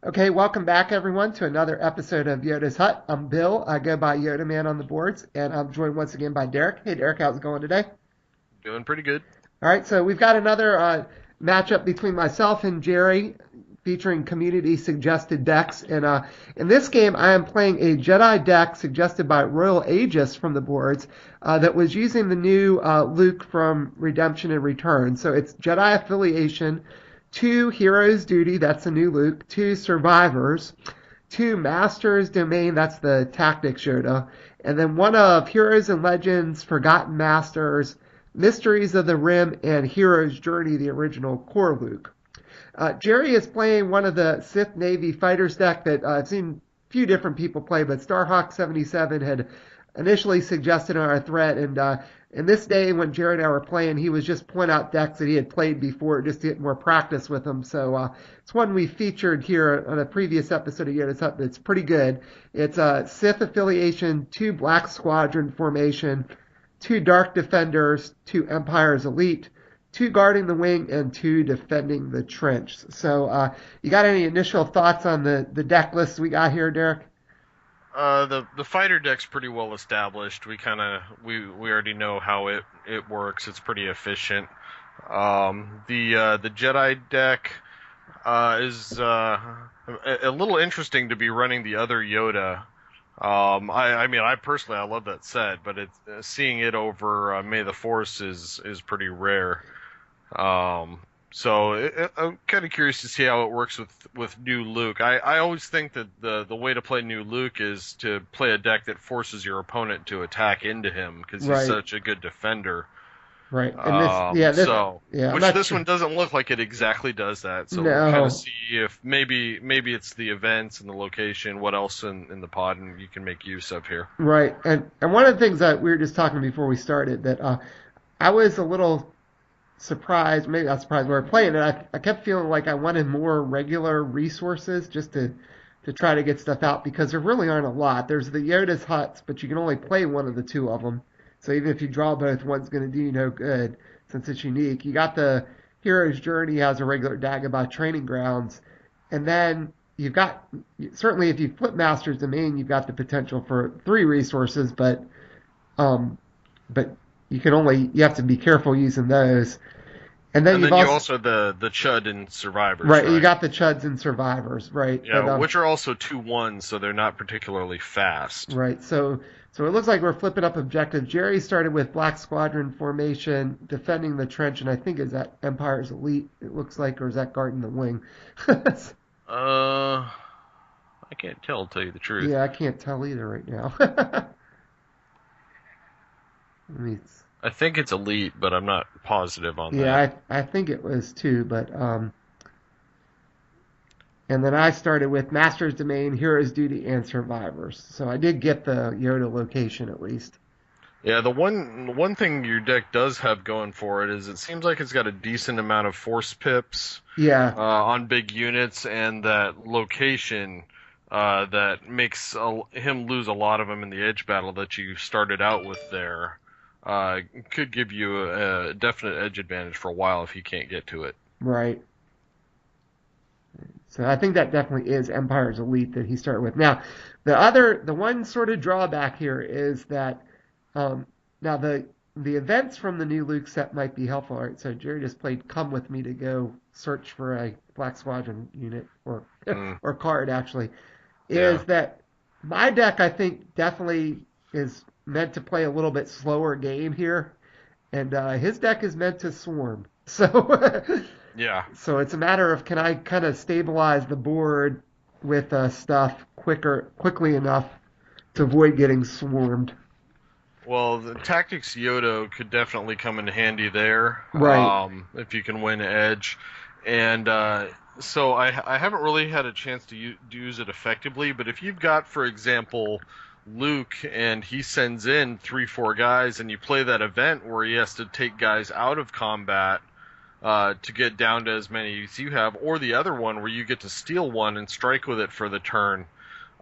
Okay, welcome back everyone to another episode of Yoda's Hut. I'm Bill. I go by Yodaman on the boards, and I'm joined once again by Derek. Hey Derek, how's it going today? Doing pretty good. All right, so we've got another matchup between myself and Jerry featuring community suggested decks. And in this game, I am playing a Jedi deck suggested by Royal Aegis from the boards that was using the new Luke from Redemption and Return. So it's Jedi affiliation, two Heroes Duty, that's the new Luke, two Survivors, two Masters Domain, that's the Tactics Yoda, and then one of Heroes and Legends, Forgotten Masters, Mysteries of the Rim, and Hero's Journey, the original core Luke. Jerry is playing one of the Sith Navy fighters deck that I've seen a few different people play, but Starhawk77 had initially suggested on our thread, and in this day when Jerry and I were playing, he was just pointing out decks that he had played before just to get more practice with them. So it's one we featured here on a previous episode of Yoda's Hut. It's pretty good. It's a Sith affiliation, two Black Squadron formation, two Dark Defenders, two Empire's Elite, two guarding the wing, and two defending the trench. So, you got any initial thoughts on the deck list we got here, Derek? The fighter deck's pretty well established. We already know how it works. It's pretty efficient. The Jedi deck is a little interesting to be running the other Yoda. I mean, I personally I love that set, but seeing it over May the Force is pretty rare. I'm kind of curious to see how it works with new Luke. I always think that the way to play new Luke is to play a deck that forces your opponent to attack into him because he's Right, such a good defender. right. And yeah, I'm Which not this sure. one doesn't look like it exactly does that. So we'll kind of No, see if maybe it's the events and the location, what else in the pod, and you can make use of here. right. And one of the things that we were just talking before we started that I was a little surprised, maybe not surprised, when we were playing it. I kept feeling like I wanted more regular resources just to try to get stuff out because there really aren't a lot. There's the Yoda's huts, but you can only play one of the two of them. So even if you draw both, one's going to do you no good since it's unique. You got the Hero's Journey has a regular Dagobah training grounds, and then you've got certainly if you flip Master's Domain, you've got the potential for three resources, um, but you have to be careful using those. And then And you've then you also also the Chud and Survivors, right, you right? got the Chuds and Survivors, right? But Yeah, which are also 2/1, so they're not particularly fast. right, so it looks like we're flipping up objectives. Jerry started with Black Squadron formation, defending the trench, and I think is that Empire's Elite. It looks like, or is that guarding the wing? I can't tell you the truth. Yeah, I can't tell either right now. Let me, I think it's Elite, but I'm not positive on yeah, that. I think it was too, but and then I started with Master's Domain, Hero's Duty, and Survivors. So I did get the Yoda location at least. Yeah, the one thing your deck does have going for it is it seems like it's got a decent amount of force pips Yeah, on big units, and that location that makes him lose a lot of them in the edge battle that you started out with there could give you a definite edge advantage for a while if he can't get to it. right. So I think that definitely is Empire's Elite that he started with. Now, the one sort of drawback here is that now the events from the new Luke set might be helpful. All right, so Jerry just played "Come with me" to go search for a Black Squadron unit or Mm, or card actually. yeah. Is that my deck? I think definitely is meant to play a little bit slower game here, and his deck is meant to swarm. So Yeah. so it's a matter of can I kind of stabilize the board with stuff quickly enough to avoid getting swarmed. Well, the Tactics Yoda could definitely come in handy there, Right. if you can win edge. And so I haven't really had a chance to use it effectively, but if you've got, for example, Luke and he sends in 3, 4 guys, and you play that event where he has to take guys out of combat to get down to as many as you have, or the other one where you get to steal one and strike with it for the turn.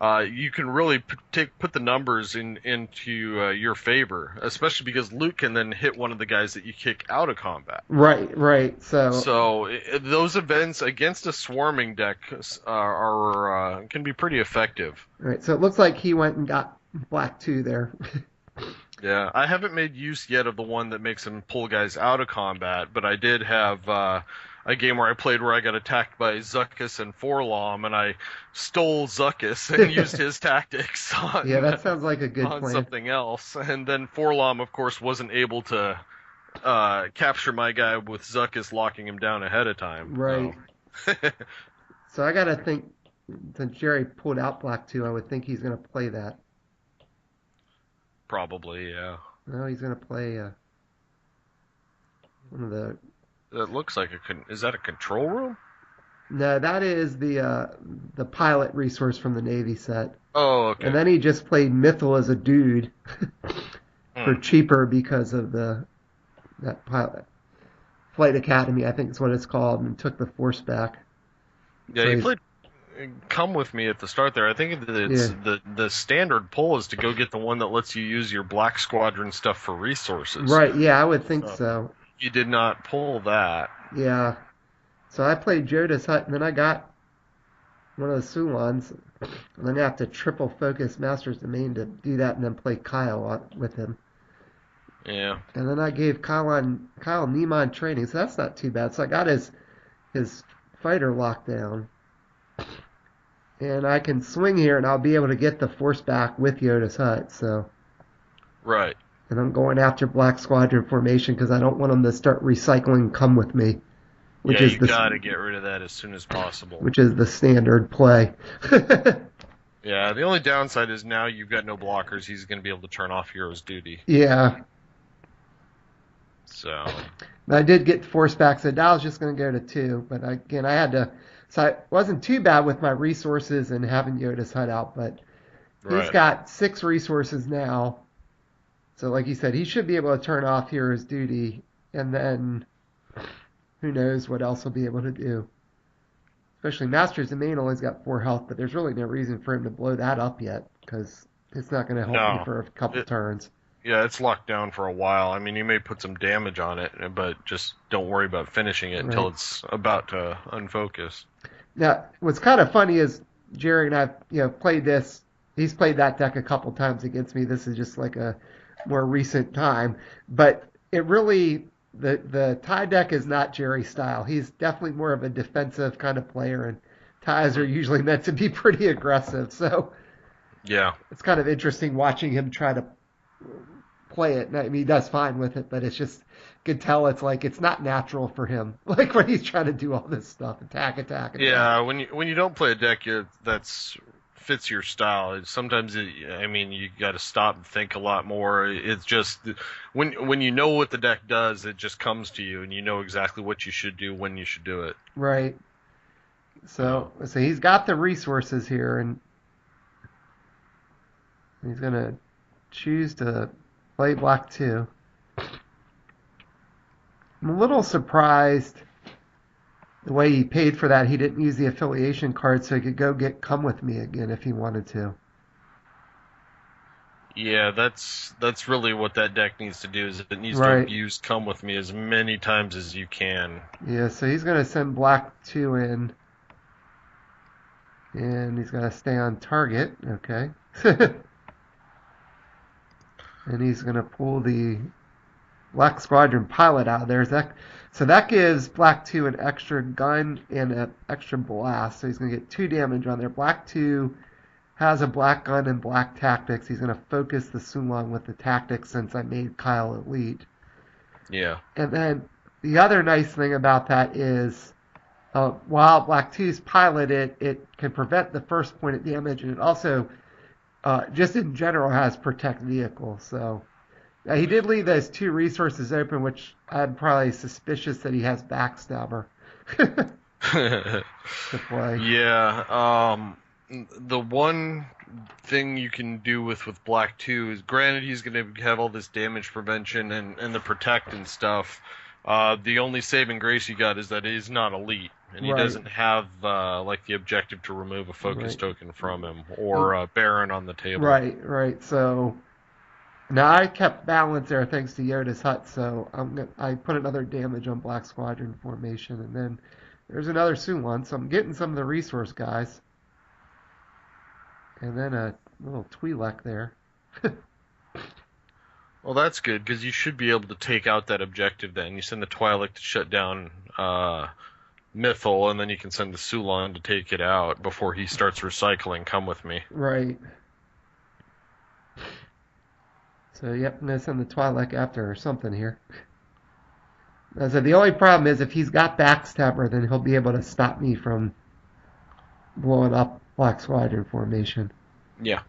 you can really put the numbers into your favor, especially because Luke can then hit one of the guys that you kick out of combat. Right. So those events against a swarming deck are can be pretty effective. Right. So it looks like he went and got black 2 there. Yeah, I haven't made use yet of the one that makes him pull guys out of combat, but I did have a game where I played where I got attacked by Zuckuss and Forlom, and I stole Zuckuss and used his tactics on, Yeah, that sounds like a good on plan. something else. And then Forlom, of course, wasn't able to capture my guy with Zuckuss locking him down ahead of time. Right. So, So I got to think, since Jerry pulled out black 2, I would think he's going to play that. probably, yeah. No, he's going to play one of the... That looks like is that a control room? No, that is the pilot resource from the Navy set. Oh, okay. And then he just played Mythal as a dude for cheaper because of that pilot. Flight Academy, I think is what it's called, and took the Force back. Yeah, So he played Come With Me at the start there. I think that it's the standard pull is to go get the one that lets you use your Black Squadron stuff for resources. Right, yeah, I would think so. You did not pull that. Yeah. So I played Yoda's Hut, and then I got one of the Sulans, and then I have to triple focus Master's Domain to do that, and then play Kyle with him. Yeah. And then I gave Kyle Neiman training, so that's not too bad. So I got his fighter locked down. And I can swing here, and I'll be able to get the Force back with Yoda's Hut, so... Right. And I'm going after Black Squadron formation because I don't want them to start recycling Come With Me. Yeah, you gotta get rid of that as soon as possible. Which is the standard play. Yeah, the only downside is now you've got no blockers. He's going to be able to turn off Hero's Duty. Yeah. So. I did get Force back, so now I was just going to go to 2. But again, I had to... So it wasn't too bad with my resources and having Yoda's Hut out, but he's got 6 resources now. So like you said, he should be able to turn off Hero's Duty, and then who knows what else he'll be able to do. Especially Master's Domain only's got 4 health, but there's really no reason for him to blow that up yet, because it's not going to help me for a couple turns. Yeah, it's locked down for a while. I mean, you may put some damage on it, but just don't worry about finishing it until it's about to unfocus. Now, what's kind of funny is Jerry and I, played this. He's played that deck a couple times against me. This is just like a more recent time, but it really the tie deck is not Jerry's style. He's definitely more of a defensive kind of player, and ties are usually meant to be pretty aggressive. So yeah, it's kind of interesting watching him try to play it. I mean, he does fine with it, but it's just you can tell it's not natural for him. Like when he's trying to do all this stuff, attack. Yeah, when you don't play a deck that's fits your style. Sometimes you got to stop and think a lot more. It's just when you know what the deck does, it just comes to you, and you know exactly what you should do when you should do it. Right. So he's got the resources here, and he's gonna choose to play Black 2. I'm a little surprised the way he paid for that. He didn't use the affiliation card so he could go get Come With Me again if he wanted to. Yeah, that's really what that deck needs to do. Is it needs to use Come With Me as many times as you can. Yeah, so he's going to send Black 2 in. And he's going to stay on target. Okay. And he's going to pull the Black Squadron pilot out of there. So that gives Black 2 an extra gun and an extra blast. So he's going to get 2 damage on there. Black 2 has a black gun and black tactics. He's going to focus the Sulong with the tactics since I made Kyle elite. Yeah. And then the other nice thing about that is while Black 2's piloted, it can prevent the first point of damage, and it also just in general has protect vehicle. So he did leave those 2 resources open, which I'm probably suspicious that he has Backstabber to play. Yeah. The one thing you can do with Black 2 is, granted, he's going to have all this damage prevention and the protect and stuff. The only saving grace you got is that he's not elite. and he Right. doesn't have like the objective to remove a focus Right. token from him or Baron on the table. Right. So now I kept balance there thanks to Yoda's hut. So I put another damage on Black Squadron formation, and then there's another Suwon. So I'm getting some of the resource guys, and then a little Twi'lek there. Well, that's good because you should be able to take out that objective. Then you send the Twi'lek to shut down Mythal, and then you can send the Sulon to take it out before he starts recycling. Come with me. Right. So yep, I'm gonna send the Twi'lek after or something here. So the only problem is if he's got Backstabber, then he'll be able to stop me from blowing up Black Squadron formation. Yeah.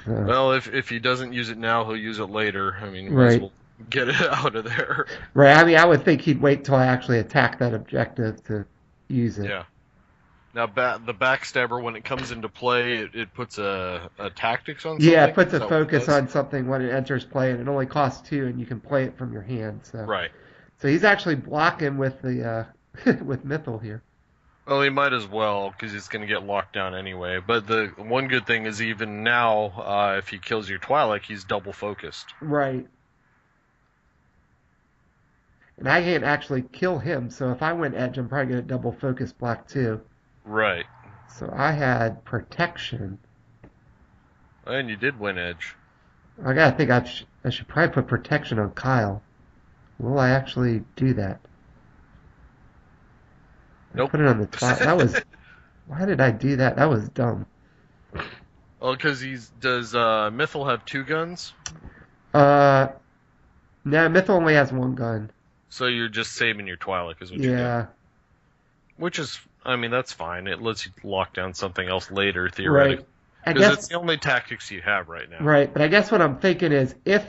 So, Well, if he doesn't use it now, he'll use it later. I mean, might right. as well get it out of there. Right. I mean, I would think he'd wait till I actually attack that objective to use it. Yeah. Now, the Backstabber, when it comes into play, it puts a tactics on something? Yeah, it puts a Is that what it focus does? on something when it enters play, and it only costs 2, and you can play it from your hand. So, Right. so he's actually blocking with the with Mythal here. Well, he might as well, because it's going to get locked down anyway. But the one good thing is even now, if he kills your Twi'lek, he's double focused. Right. And I can't actually kill him, so if I went edge, I'm probably going to double focus Black too. Right. So I had protection. And you did win edge. I gotta think I should probably put protection on Kyle. Will I actually do that? Nope. Put it on the top. That was. Why did I do that? That was dumb. Well, because does Mythal have 2 guns? No, Mythal only has 1 gun. So you're just saving your Twi'lek is what you do. Yeah. Which is, I mean, that's fine. It lets you lock down something else later, theoretically. Right. I Because guess. it's the only tactics you have right now. Right, but I guess what I'm thinking is maybe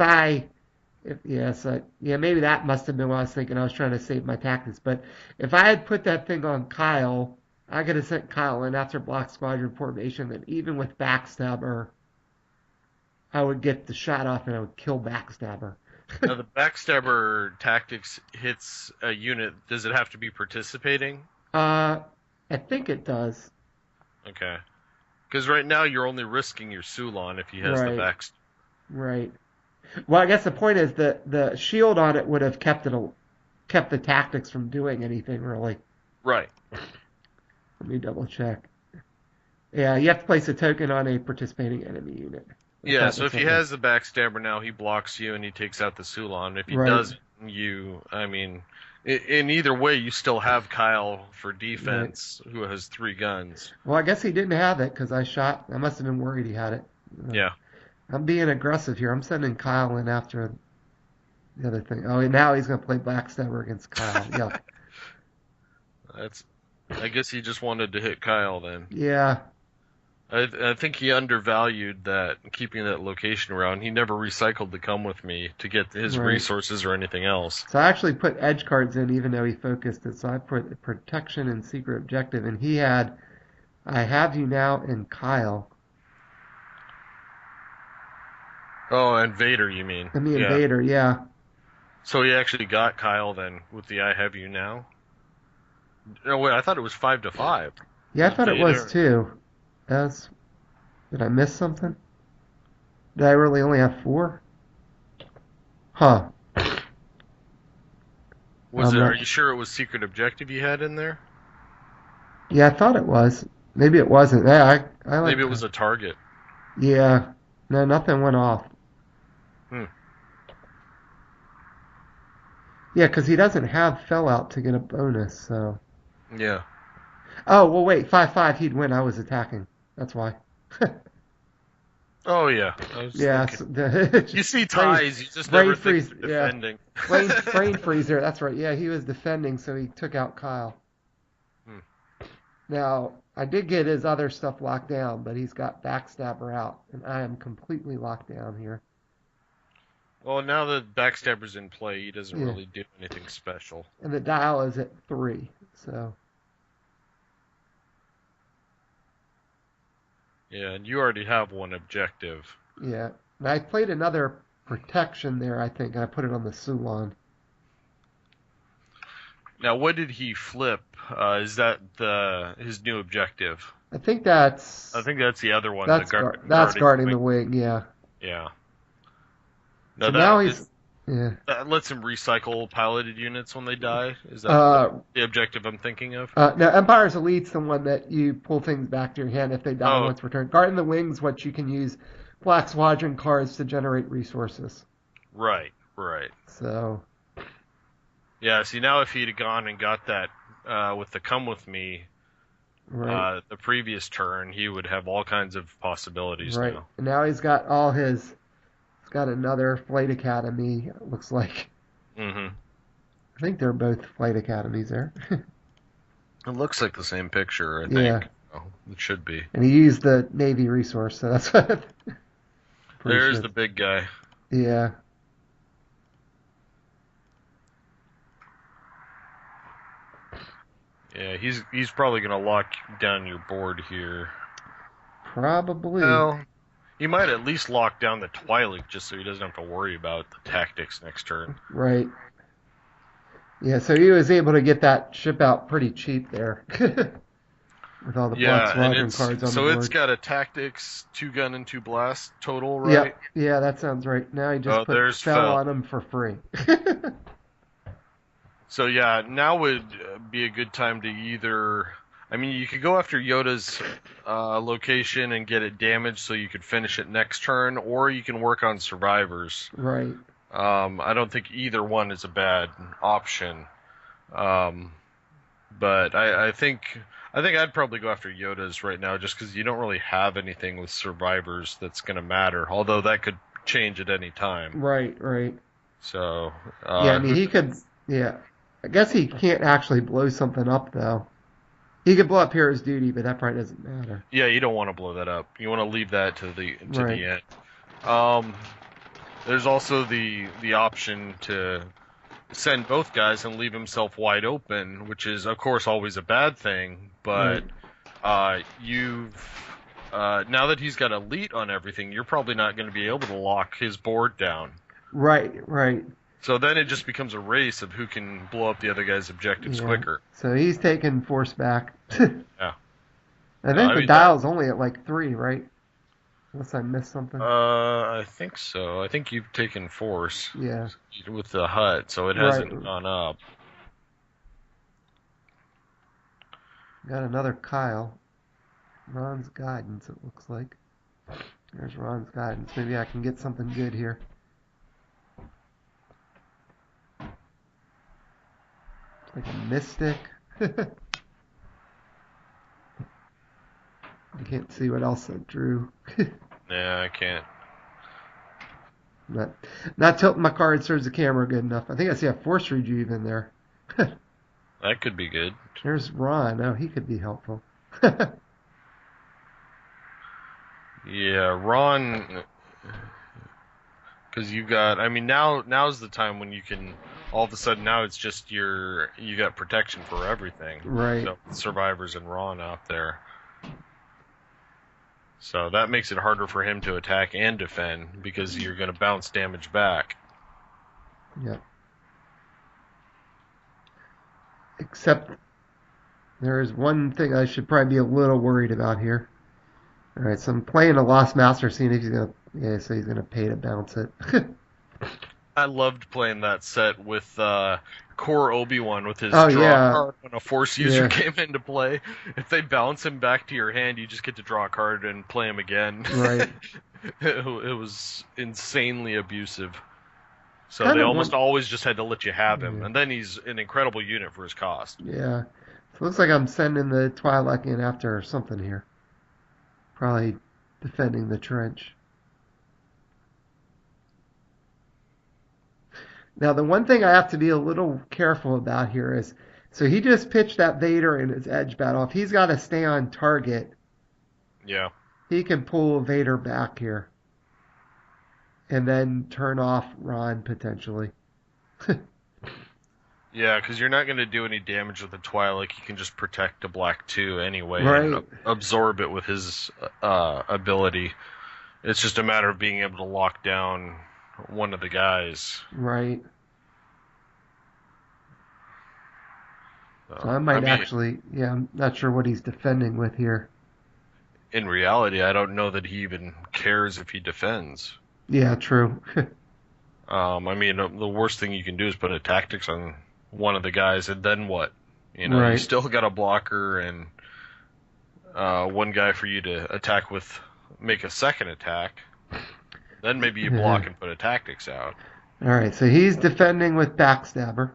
that must have been what I was thinking. I was trying to save my tactics, but if I had put that thing on Kyle, I could have sent Kyle in after Black Squadron formation, and even with Backstabber, I would get the shot off and I would kill Backstabber. Now, the Backstabber tactics hits a unit. Does it have to be participating? I think it does. Okay. Because right now you're only risking your Sulon if he has the Right. Backstabber. Right. Well, I guess the point is that the shield on it would have kept the tactics from doing anything really. Right. Let me double check. Yeah, you have to place a token on a participating enemy unit. Yeah, so if he has the Backstabber now, he blocks you and he takes out the Sulon. If he Right. doesn't, I mean, in either way, you still have Kyle for defense, who has 3 guns. Well, I guess he didn't have it because I must have been worried he had it. Yeah. I'm being aggressive here. I'm sending Kyle in after the other thing. Oh, now he's going to play Backstabber against Kyle. Yeah. I guess he just wanted to hit Kyle then. Yeah. I think he undervalued keeping that location around. He never recycled to come with me to get his Right. resources or anything else. So I actually put edge cards in even though he focused it. So I put protection and secret objective, and he had I have you now and Kyle. Oh, and Vader, you mean? And the Yeah. invader, yeah. So he actually got Kyle then with the I have you now? No, wait, I thought it was 5-5. Yeah, I thought it was Vader. too. Did I miss something? Did I really only have 4? Huh. Are you sure it was secret objective you had in there? Yeah, I thought it was. Maybe it wasn't. Yeah, I like Maybe it was a target. Yeah. No, nothing went off. Hmm. Yeah, because he doesn't have fell out to get a bonus, so. Yeah. Oh, well, wait. 5-5, he'd win. I was attacking. That's why. Oh, yeah. I was Yeah. thinking. You see ties, you just brain never think freeze, of defending. brain freezer. That's right. Yeah, he was defending, so he took out Kyle. Hmm. Now, I did get his other stuff locked down, but he's got Backstabber out, and I am completely locked down here. Well, now that Backstabber's in play, he doesn't Yeah. really do anything special. And the dial is at 3, so. Yeah, and you already have one objective. Yeah. And I played another protection there, I think, and I put it on the Sulon. Now, what did he flip? Is that his new objective? I think I think that's the other one. that's guarding the wing. Yeah. Yeah. So No, now he's yeah. that lets him recycle piloted units when they die. Is that the objective I'm thinking of? No, Empire's Elite's the one that you pull things back to your hand if they die once returned. Guarding the wings, what you can use Black Squadron cards to generate resources. Right. So. Yeah. See, now if he'd have gone and got that with the come with me, right. The previous turn, he would have all kinds of possibilities right. now. And now he's got another Flight Academy, it looks like. Mm-hmm. I think they're both Flight Academies there. It looks like the same picture, I think. Yeah. Oh, it should be. And he used the Navy resource, so that's what. There's the big guy. Yeah. Yeah, he's probably going to lock down your board here. Probably. Well, he might at least lock down the Twi'lek just so he doesn't have to worry about the tactics next turn. Right. Yeah, so he was able to get that ship out pretty cheap there. With all the Black Squadron cards on the board. So it's got a tactics, 2-gun and 2 blast total, right? Yeah, that sounds right. Now he just put Fell on him for free. So yeah, now would be a good time to either... I mean, you could go after Yoda's location and get it damaged so you could finish it next turn, or you can work on survivors. Right. I don't think either one is a bad option. But I think I'd probably go after Yoda's right now just because you don't really have anything with survivors that's going to matter, although that could change at any time. Right. So... yeah, I mean, he could... Yeah. I guess he can't actually blow something up, though. He could blow up Hero's Duty, but that probably doesn't matter. Yeah, you don't want to blow that up. You want to leave that to the end. There's also the option to send both guys and leave himself wide open, which is, of course, always a bad thing. But you've now that he's got elite on everything, you're probably not going to be able to lock his board down. Right. So then it just becomes a race of who can blow up the other guy's objectives quicker. So he's taking force back. Yeah. I think the dial's only at like 3, right? Unless I missed something. I think so. I think you've taken force. Yeah. With the hut, so it hasn't gone up. Got another Kyle. Ron's Guidance, it looks like. There's Ron's Guidance. Maybe I can get something good here. Like a Mystic. You can't see what else I drew. Yeah, I can't. Not tilting my cards towards the camera good enough. I think I see a Force Rejuve in there. That could be good. There's Ron. Oh, he could be helpful. Yeah, Ron... Because you got... I mean, now's the time when you can... All of a sudden, now it's just you got protection for everything. Right. So, survivors and Ron out there. So that makes it harder for him to attack and defend because you're going to bounce damage back. Yep. Except there is one thing I should probably be a little worried about here. All right, so I'm playing a Lost Master, seeing if he's going to... Yeah, so he's going to pay to bounce it. I loved playing that set with Core Obi-Wan with his draw card when a Force user came into play. If they bounce him back to your hand, you just get to draw a card and play him again. Right. It was insanely abusive. So they almost always just had to let you have him. And then he's an incredible unit for his cost. Yeah. So it looks like I'm sending the Twi'lek in after something here. Probably defending the trench. Now, the one thing I have to be a little careful about here is, so he just pitched that Vader in his edge battle. If he's got to stay on target, he can pull Vader back here. And then turn off Ron, potentially. Yeah, because you're not going to do any damage with the Twi'lek. You can just protect the Black 2 anyway. Right. And absorb it with his ability. It's just a matter of being able to lock down one of the guys. Right. So I might actually, yeah, I'm not sure what he's defending with here. In reality, I don't know that he even cares if he defends. Yeah, true. I mean, the worst thing you can do is put a tactics on one of the guys, and then what? You know, you Right. still got a blocker and one guy for you to attack with, make a second attack. Then maybe you block and put a tactics out. All right, so he's defending with backstabber.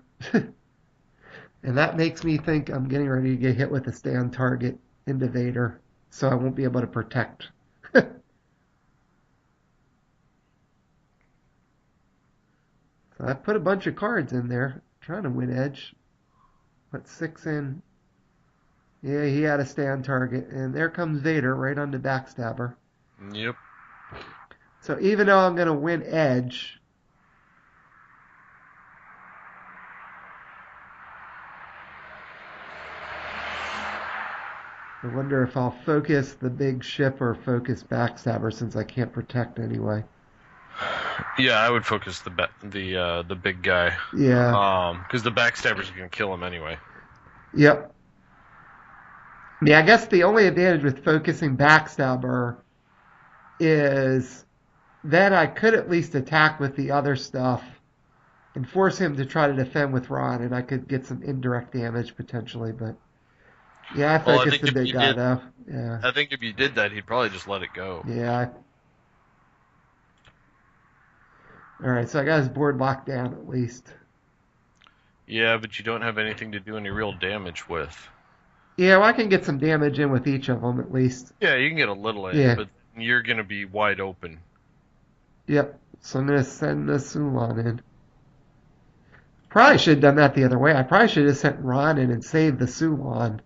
And that makes me think I'm getting ready to get hit with a stand target into Vader, so I won't be able to protect. So I put a bunch of cards in there, trying to win edge. Put 6 in. Yeah, he had a stand target, and there comes Vader right onto backstabber. Yep. So even though I'm going to win edge, I wonder if I'll focus the big ship or focus backstabber since I can't protect anyway. Yeah, I would focus the big guy. Yeah. Because the backstabber's gonna kill him anyway. Yep. Yeah, I guess the only advantage with focusing backstabber is that I could at least attack with the other stuff and force him to try to defend with Ron, and I could get some indirect damage potentially, but yeah, I focused the big guy though. Yeah. I think if you did that, he'd probably just let it go. Yeah. All right, so I got his board locked down at least. Yeah, but you don't have anything to do any real damage with. Yeah, well, I can get some damage in with each of them at least. Yeah, you can get a little in, but you're going to be wide open. Yep, so I'm going to send the Sulon in. Probably should have done that the other way. I probably should have sent Ron in and saved the Sulon.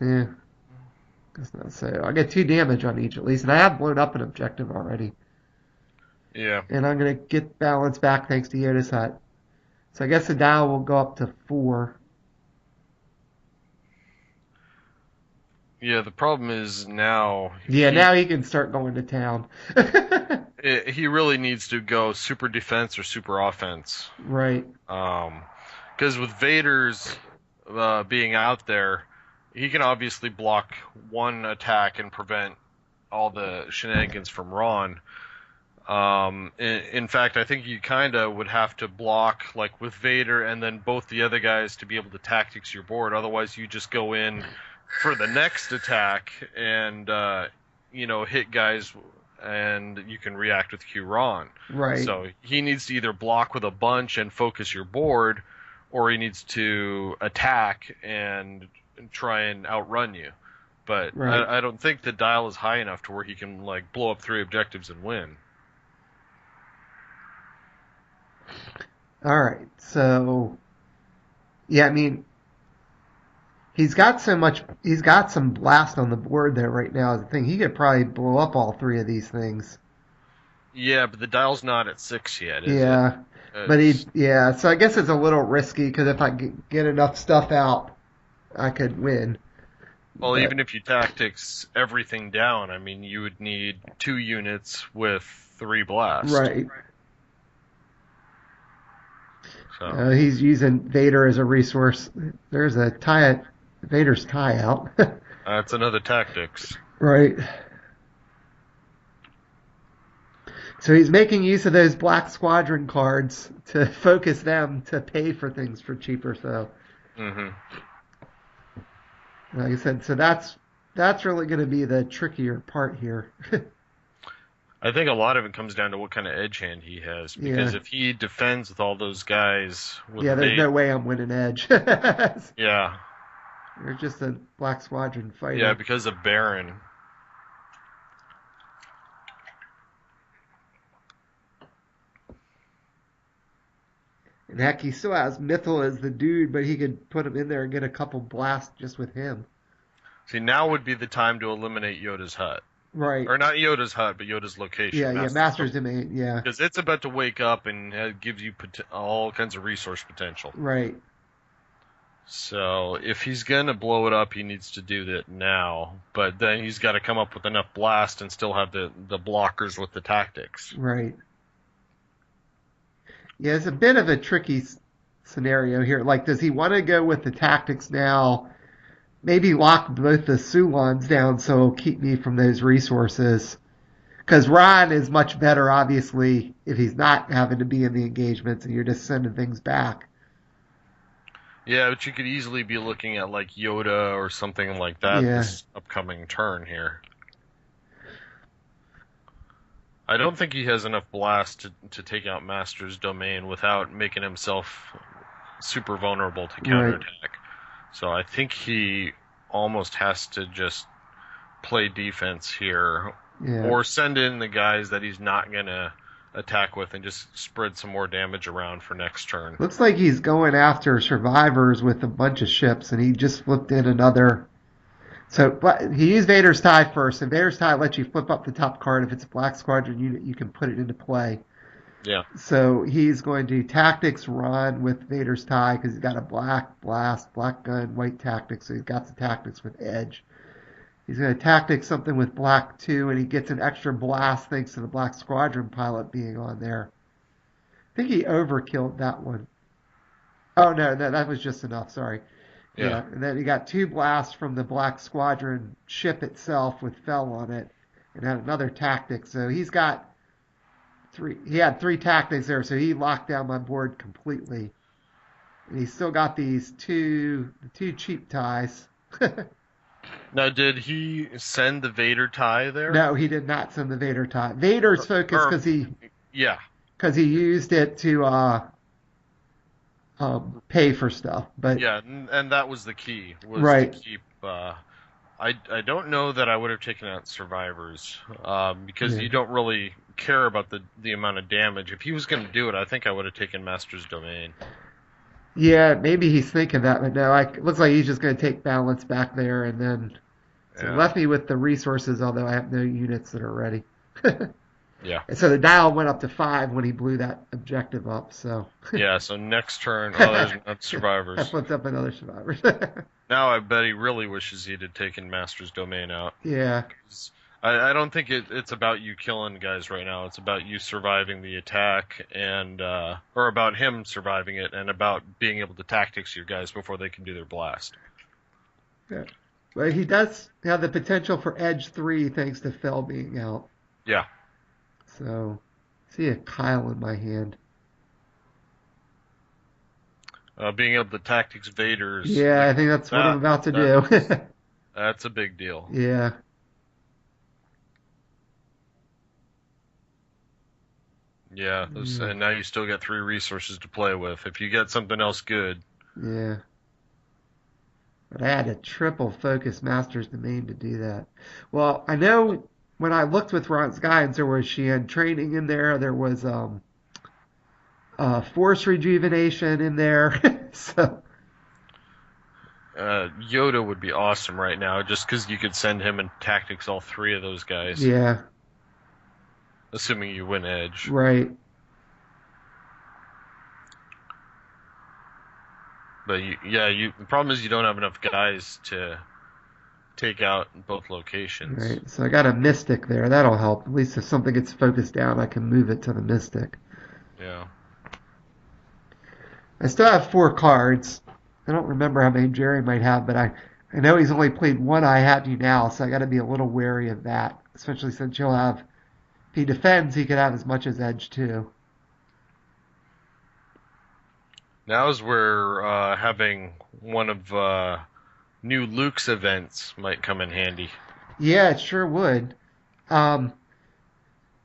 Yeah. Guess not. So I'll get 2 damage on each at least, and I have blown up an objective already. Yeah. And I'm going to get balance back thanks to Yoda's hut. So I guess the dial will go up to 4. Yeah, the problem is now... Yeah, now he can start going to town. He really needs to go super defense or super offense. Right. Because with Vader's being out there, he can obviously block one attack and prevent all the shenanigans from Ron. In fact, I think you kind of would have to block like with Vader and then both the other guys to be able to tactics your board. Otherwise, you just go in for the next attack and hit guys, and you can react with Q Ron. Right. So he needs to either block with a bunch and focus your board, or he needs to attack and try and outrun you. But right. I don't think the dial is high enough to where he can like blow up 3 objectives and win. All right, so yeah, I mean, he's got some blast on the board there right now. Is the thing, he could probably blow up all 3 of these things. Yeah, but the dial's not at 6 yet, is it? But so I guess it's a little risky because if I get enough stuff out, I could win. Well, but even if you tactics everything down, I mean, you would need 2 units with 3 blast. Right. So. He's using Vader as a resource. There's a Vader's tie out. That's another tactics. Right. So he's making use of those Black Squadron cards to focus them to pay for things for cheaper. So, like I said, so that's really going to be the trickier part here. I think a lot of it comes down to what kind of edge hand he has. Because if he defends with all those guys... there's no way I'm winning edge. Yeah. You're just a Black Squadron fighter. Yeah, because of Baron. And heck, he still has Mythil as the dude, but he could put him in there and get a couple blasts just with him. See, now would be the time to eliminate Yoda's hut. Right. Or not Yoda's hut, but Yoda's location. Yeah, Master's Domain, yeah. Because it's about to wake up and gives you all kinds of resource potential. Right. So if he's going to blow it up, he needs to do that now. But then he's got to come up with enough blast and still have the blockers with the tactics. Right. Yeah, it's a bit of a tricky scenario here. Like, does he want to go with the tactics now? Maybe lock both the Sulans down so it'll keep me from those resources. Because Ron is much better, obviously, if he's not having to be in the engagements and you're just sending things back. Yeah, but you could easily be looking at like Yoda or something like that Yeah. this upcoming turn here. I don't think he has enough blast to take out Master's Domain without making himself super vulnerable to counterattack. So I think he almost has to just play defense here, or send in the guys that he's not going to attack with and just spread some more damage around for next turn. Looks like he's going after survivors with a bunch of ships, and he just flipped in another. So he used Vader's Tie first, and Vader's Tie lets you flip up the top card. If it's a Black Squadron unit, you can put it into play. Yeah. So he's going to tactics run with Vader's Tie because he's got a black blast, black gun, white tactics. So he's got the tactics with edge. He's going to tactics something with black 2, and he gets an extra blast thanks to the Black Squadron pilot being on there. I think he overkilled that one. Oh, no, that was just enough. Sorry. Yeah. And then he got 2 blasts from the Black Squadron ship itself with Fel on it, and had another tactic. So he's got 3. He had 3 tactics there, so he locked down my board completely. And he's still got these two cheap ties. Now, did he send the Vader tie there? No, he did not send the Vader tie. Vader's focus because he used it to pay for stuff. But yeah, and that was the key. Was right. To keep. I don't know that I would have taken out survivors because you don't really care about the amount of damage. If he was going to do it, I think I would have taken Master's Domain. Yeah, maybe he's thinking that, but no, it looks like he's just going to take balance back there, and then left me with the resources, although I have no units that are ready. Yeah. And so the dial went up to 5 when he blew that objective up. So yeah, so next turn, there's another survivors. I flipped up another survivors. Now I bet he really wishes he'd have taken Master's Domain out. Yeah. I don't think it's about you killing guys right now. It's about you surviving the attack and or about him surviving it and about being able to tactics your guys before they can do their blast. Yeah. But he does have the potential for Edge 3 thanks to Fel being out. Yeah. So, see a Kyle in my hand. Being able to tactics Vader's. Yeah, I think that's what I'm about to do. That's a big deal. Yeah. Yeah, and now you still got 3 resources to play with. If you get something else good. Yeah. But I had to triple focus Master's Domain to do that. Well, I know when I looked with Ron's guidance, there was Sheehan training in there. There was force rejuvenation in there. So Yoda would be awesome right now, just because you could send him and tactics all 3 of those guys. Yeah. Assuming you win Edge. Right. But the problem is you don't have enough guys to take out both locations. Right. So I got a Mystic there. That'll help. At least if something gets focused down, I can move it to the Mystic. Yeah. I still have 4 cards. I don't remember how many Jerry might have, but I know he's only played 1 I Have You Now, so I got to be a little wary of that, especially since he'll have. If he defends, he could have as much as Edge too. Now is where having one of new Luke's events might come in handy. Yeah, it sure would. Now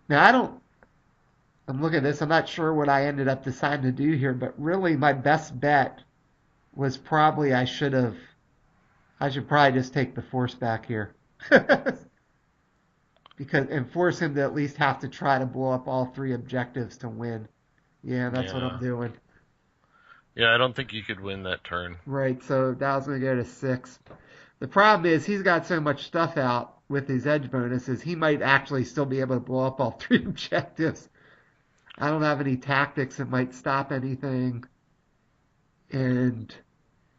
I'm looking at this. I'm not sure what I ended up deciding to do here, but really my best bet was probably I should probably just take the Force back here. And force him to at least have to try to blow up all 3 objectives to win. Yeah, that's what I'm doing. Yeah, I don't think you could win that turn. Right, so Dow's going to go to 6. The problem is he's got so much stuff out with his edge bonuses, he might actually still be able to blow up all 3 objectives. I don't have any tactics that might stop anything. And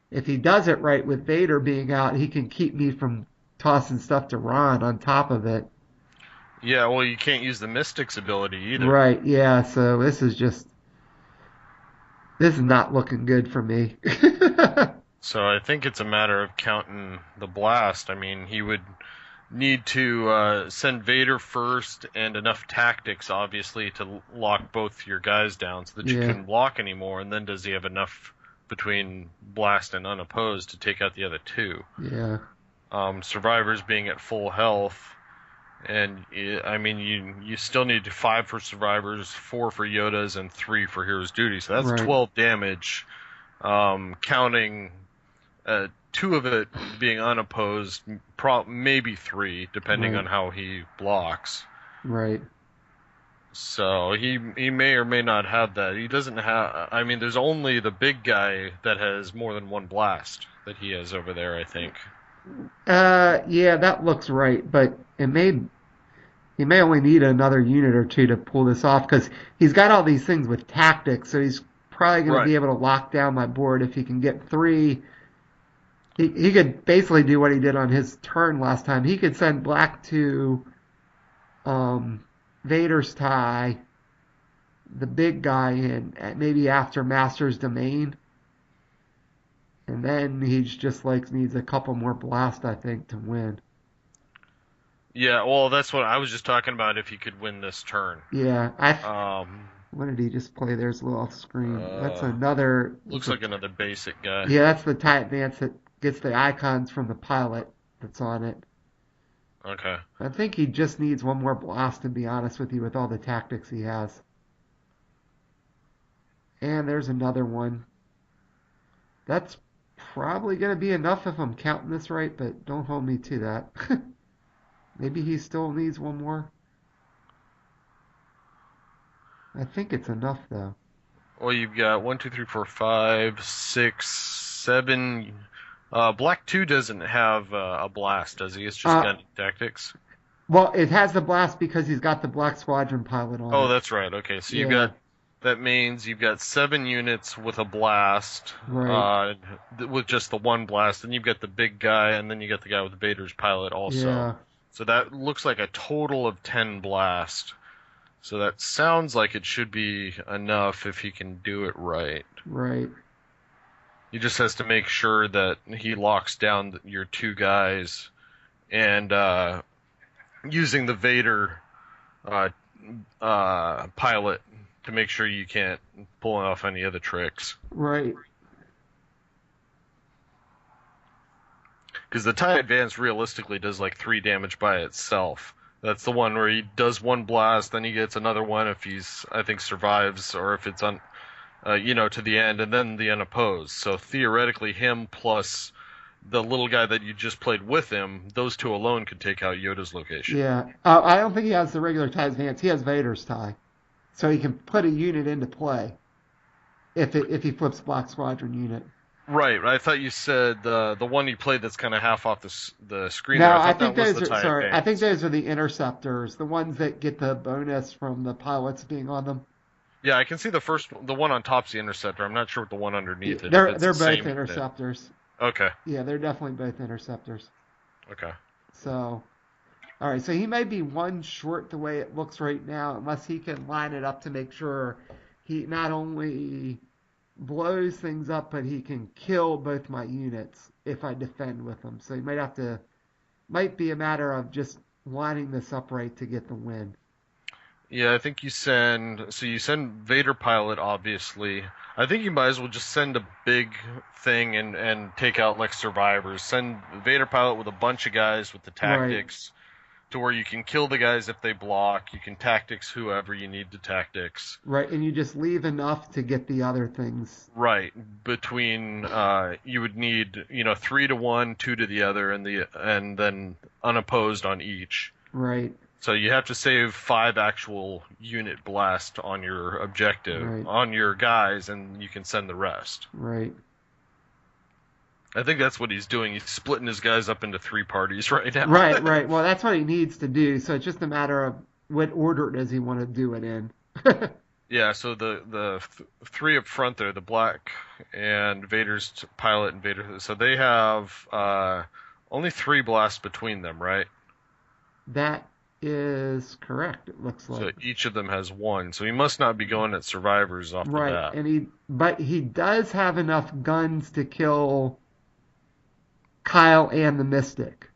if he does it right with Vader being out, he can keep me from tossing stuff to Ron on top of it. Yeah, well, you can't use the Mystic's ability either. Right, yeah, so this is just... This is not looking good for me. So I think it's a matter of counting the blast. I mean, he would need to send Vader first and enough tactics, obviously, to lock both your guys down so that you Yeah, couldn't block anymore. And then does he have enough between blast and unopposed to take out the other two? yeah, Survivors being at full health, and I mean, you still need 5 for survivors, 4 for Yodas, and 3 for hero's duty. So that's right, 12 damage, counting 2 of it being unopposed, maybe 3, depending right, on how he blocks. right. So he may or may not have that. He doesn't have. I mean, there's only the big guy that has more than one blast that he has over there, I think. Yeah, that looks right, but he may only need another unit or two to pull this off because he's got all these things with tactics, so he's probably going to Right. be able to lock down my board if he can get 3. He could basically do what he did on his turn last time. He could send black to um, Vader's tie, the big guy in maybe after Master's Domain, and then he just like needs a couple more blast, I think, to win. Yeah. Well, that's what I was just talking about. If he could win this turn. Yeah, Um. what did he just play? There's a little off screen. That's Uh. another. Looks like another basic guy. Yeah, that's the tie advance that gets the icons from the pilot that's on it. Okay. I think he just needs one more blast, to be honest with you, with all the tactics he has. And there's another one. That's probably going to be enough if I'm counting this right, but don't hold me to that. Maybe he still needs one more. I think it's enough, though. Well, you've got 1, 2, 3, 4, 5, 6, 7. Black 2 doesn't have a blast, does he? It's just Uh, gun tactics. well, it has the blast because he's got the Black Squadron pilot on Oh, it. that's right. Okay, so you've Yeah, got that means you've got 7 units with a blast, right. with just the one blast, and you've got the big guy, and then you got the guy with Vader's pilot also. Yeah, So that looks like a total of 10 blast. So that sounds like it should be enough if he can do it right. right. He just has to make sure that he locks down your 2 guys, and using the Vader uh, pilot to make sure you can't pull off any other tricks. Right. Because the TIE Advance realistically does like 3 damage by itself. That's the one where he does one blast, then he gets another one if he's, I think, survives, or if it's to the end, and then the unopposed. So theoretically, him plus the little guy that you just played with him, those 2 alone could take out Yoda's location. Yeah. I don't think he has the regular tie advance. He has Vader's tie. So he can put a unit into play if he flips Black Squadron unit. Right. I thought you said the one you played that's kind of half off the screen No, there. I I thought think that was those the are TIE sorry. I think Advance. those are the interceptors, the ones that get the bonus from the pilots being on them. Yeah, I can see the one on top's the interceptor. I'm not sure what the one Yeah, underneath it. If it's they're the both same unit. interceptors. Okay. Yeah, they're definitely both interceptors. Okay. So, all right. So he may be one short the way it looks right now, unless he can line it up to make sure he not only blows things up, but he can kill both my units if I defend with him. So he might be a matter of just lining this up right to get the win. Yeah, I think you send Vader pilot, obviously. I think you might as well just send a big thing and take out like survivors. Send Vader pilot with a bunch of guys with the Right, tactics to where you can kill the guys if they block. You can tactics whoever you need to tactics. right, and you just leave enough to get the other things. Right. Between you would need, 3 to one, 2 to the other, and then unopposed on each. Right, So you have to save 5 actual unit blast on your objective, right, on your guys, and you can send the rest. right. I think that's what he's doing. He's splitting his guys up into 3 parties right now. Right, right. Well, that's what he needs to do. So it's just a matter of what order does he want to do it in. Yeah, so the 3 up front there, the Black and Vader's pilot and Vader, so they have only 3 blasts between them, right? That is correct, it looks So like. each of them has one. So he must not be going at survivors off the Right, bat. but he does have enough guns to kill Kyle and the Mystic.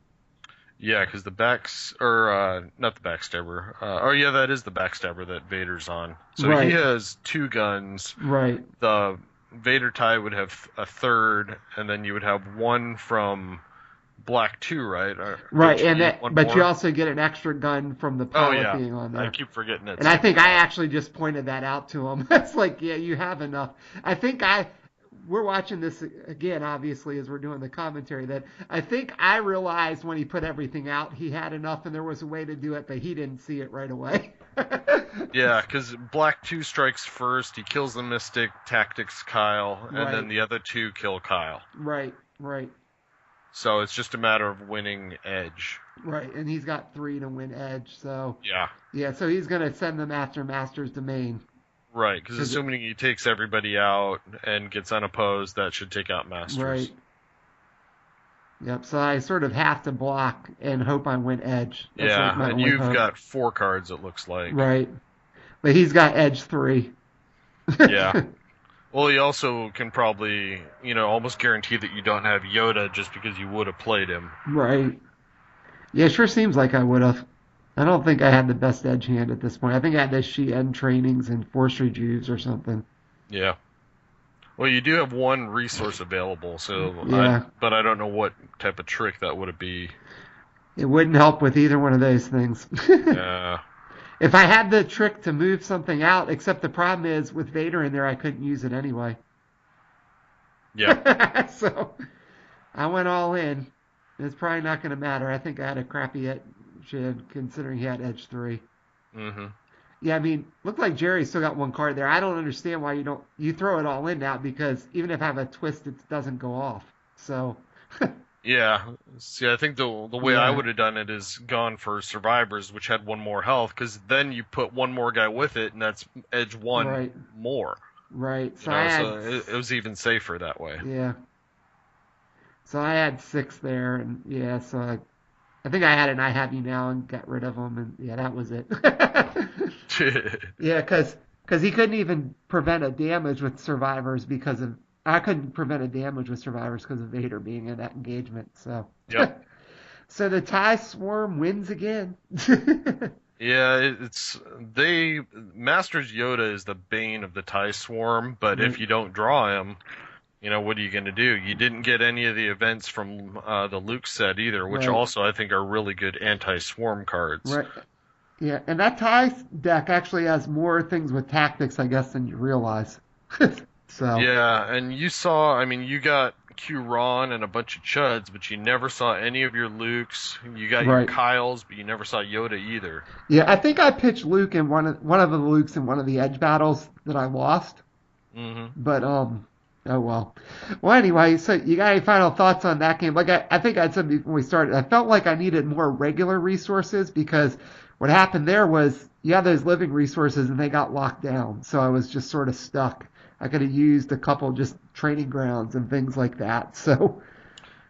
Yeah, because the backs, or not the backstabber. Oh yeah, that is the backstabber that Vader's on. So he Right, has two guns. right, The Vader tie would have a third, and then you would have one from Black 2, right? Or right, don't you need one but you more? also get an extra gun from the Oh pilot yeah, being on I there. keep forgetting And it's I like think I that. actually just pointed that out to him. It's like, yeah, you have enough. I think we're watching this again, obviously, as we're doing the commentary, that I think I realized when he put everything out, he had enough and there was a way to do it, but he didn't see it right away. Yeah, because Black 2 strikes first, he kills the Mystic, tactics Kyle, and then Right, the other two kill Kyle. right, right, So it's just a matter of winning Edge. right. And he's got 3 to win Edge, so Yeah, yeah, so he's gonna send them after Master's Domain. right, because 'Cause assuming he takes everybody out and gets unopposed, that should take out right, Masters. yep. So I sort of have to block and hope I win Edge. That's like Yeah, my and only you've hope. got 4 cards, it looks like. Right, but he's got Edge 3. Yeah. Well, you also can probably, almost guarantee that you don't have Yoda just because you would have played him. Right. Yeah, it sure seems like I would have. I don't think I had the best edge hand at this point. I think I had the She End trainings and Force Rejuves or something. Yeah. Well, you do have one resource available, Yeah. but I don't know what type of trick that would be. It wouldn't help with either one of those things. Yeah. If I had the trick to move something out, except the problem is with Vader in there, I couldn't use it anyway. Yeah. So I went all in. It's probably not going to matter. I think I had a crappy edge hand considering he had Edge 3. Mhm. Yeah, I mean, looked like Jerry still got one card there. I don't understand why you throw it all in now because even if I have a twist, it doesn't go off. So Yeah. See, I think the way I yeah, would have done it is gone for survivors, which had one more health, because then you put one more guy with it, and that's edge one right, more. right. So I had So it was even safer that way. yeah, so I had 6 there, and yeah, so I think I had an I Have You Now and got rid of him, and yeah, that was it. Yeah, because he couldn't even prevent a damage with survivors because of I couldn't prevent a damage with survivors because of Vader being in that engagement. So Yep. so the TIE Swarm wins again. Yeah, it's they Masters Yoda is the bane of the TIE Swarm, but if Right, you don't draw him, what are you going to do? You didn't get any of the events from the Luke set either, which right, also I think are really good anti-swarm cards. right. Yeah, and that TIE deck actually has more things with tactics, I guess, than you realize. So Yeah, and I mean, you got Q Ron and a bunch of Chuds, but you never saw any of your Lukes. You got your right. Kyles, but you never saw Yoda either. Yeah, I think I pitched Luke in one of the Lukes in one of the Edge battles that I lost. Hmm. But oh well. Well, anyway, so you got any final thoughts on that game? Like I think I said before we started, I felt like I needed more regular resources because what happened there was you had those living resources and they got locked down, so I was just sort of stuck. I could have used a couple just training grounds and things like that. So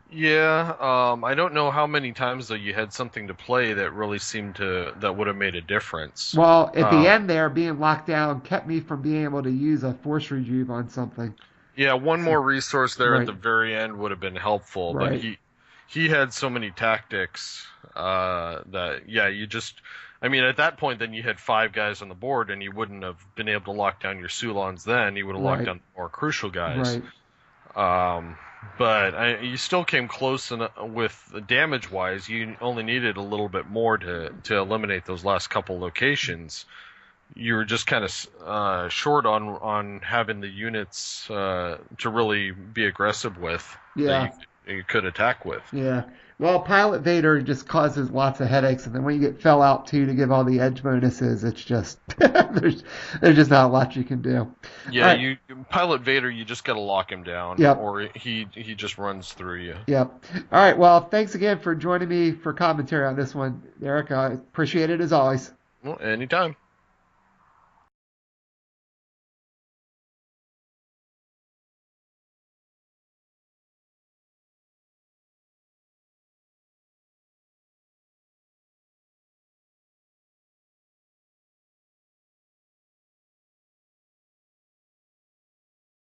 Yeah, I don't know how many times though you had something to play that really that would have made a difference. well, at the Um, end there, being locked down kept me from being able to use a force rejuve on something. Yeah, one So more resource there at right, the very end would have been helpful, but right, he had so many tactics that yeah, I mean at that point then you had 5 guys on the board and you wouldn't have been able to lock down your Sulons then. You would have locked right, down more crucial guys. right. But you still came close with damage wise. You only needed a little bit more to eliminate those last couple locations. You were just kind of short on having the units to really be aggressive with Yeah. that you could attack with. Yeah. Well, Pilot Vader just causes lots of headaches, and then when you get Fell Out 2 to give all the edge bonuses, it's just there's just not a lot you can do. All Yeah, right. you Pilot Vader, you just got to lock him down, Yep. or he just runs through you. Yep. All right. Well, thanks again for joining me for commentary on this one, Eric. I appreciate it as always. Well, anytime.